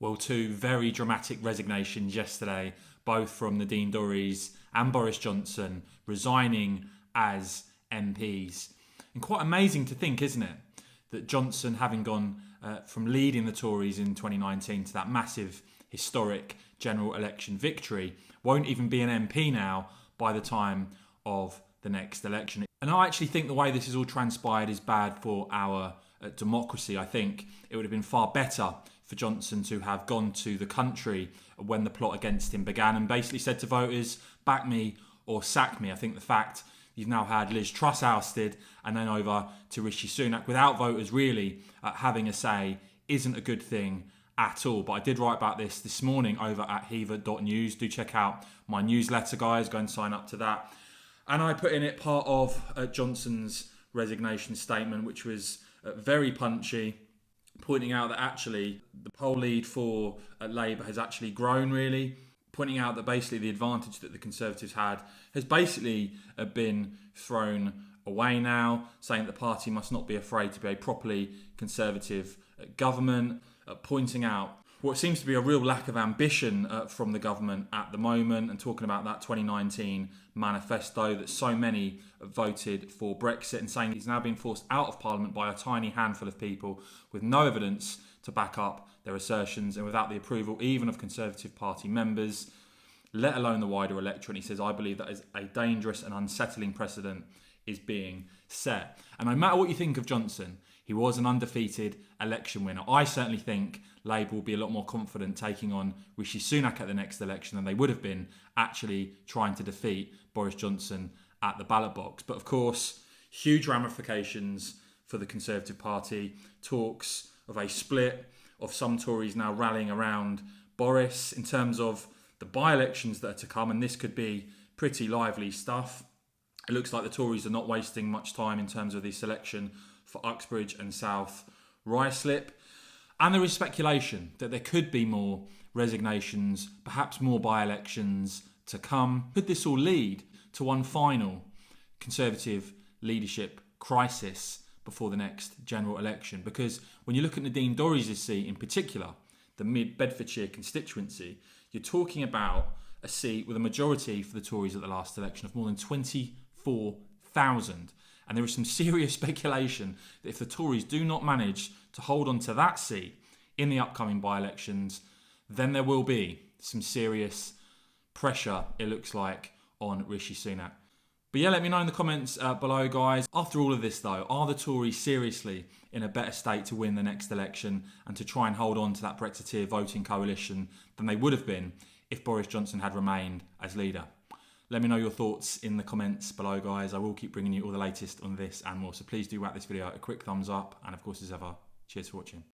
Well, two very dramatic resignations yesterday, both from Nadine Dorries and Boris Johnson resigning as MPs. And quite amazing to think, isn't it, that Johnson, having gone from leading the Tories in 2019 to that massive, historic general election victory, won't even be an MP now by the time of the next election. And I actually think the way this has all transpired is bad for our democracy. I think it would have been far better for Johnson to have gone to the country when the plot against him began and basically said to voters, back me or sack me. I think the fact you've now had Liz Truss ousted and then over to Rishi Sunak without voters really having a say isn't a good thing at all. But I did write about this morning over at heather.news. Do check out my newsletter, guys. Go and sign up to that. And I put in it part of Johnson's resignation statement, which was very punchy, pointing out that actually the poll lead for Labour has actually grown, really, pointing out that basically the advantage that the Conservatives had has basically been thrown away now, saying that the party must not be afraid to be a properly Conservative government, pointing out what seems to be a real lack of ambition from the government at the moment, and talking about that 2019 manifesto that so many voted for Brexit, and saying he's now been forced out of Parliament by a tiny handful of people with no evidence to back up their assertions and without the approval even of Conservative Party members, let alone the wider electorate. He says, I believe that is a dangerous and unsettling precedent is being set. And no matter what you think of Johnson, he was an undefeated election winner. I certainly think Labour will be a lot more confident taking on Rishi Sunak at the next election than they would have been actually trying to defeat Boris Johnson at the ballot box. But of course, huge ramifications for the Conservative Party. Talks of a split, of some Tories now rallying around Boris in terms of the by-elections that are to come, and this could be pretty lively stuff. It looks like the Tories are not wasting much time in terms of the selection for Uxbridge and South Ruislip. And there is speculation that there could be more resignations, perhaps more by-elections to come. Could this all lead to one final Conservative leadership crisis before the next general election? Because when you look at Nadine Dorries' seat in particular, the mid-Bedfordshire constituency, you're talking about a seat with a majority for the Tories at the last election of more than 24,000. And there is some serious speculation that if the Tories do not manage to hold on to that seat in the upcoming by-elections, then there will be some serious pressure, it looks like, on Rishi Sunak. But yeah, let me know in the comments below, guys. After all of this, though, are the Tories seriously in a better state to win the next election and to try and hold on to that Brexiteer voting coalition than they would have been if Boris Johnson had remained as leader? Let me know your thoughts in the comments below, guys. I will keep bringing you all the latest on this and more. So please do whack this video a quick thumbs up. And of course, as ever, cheers for watching.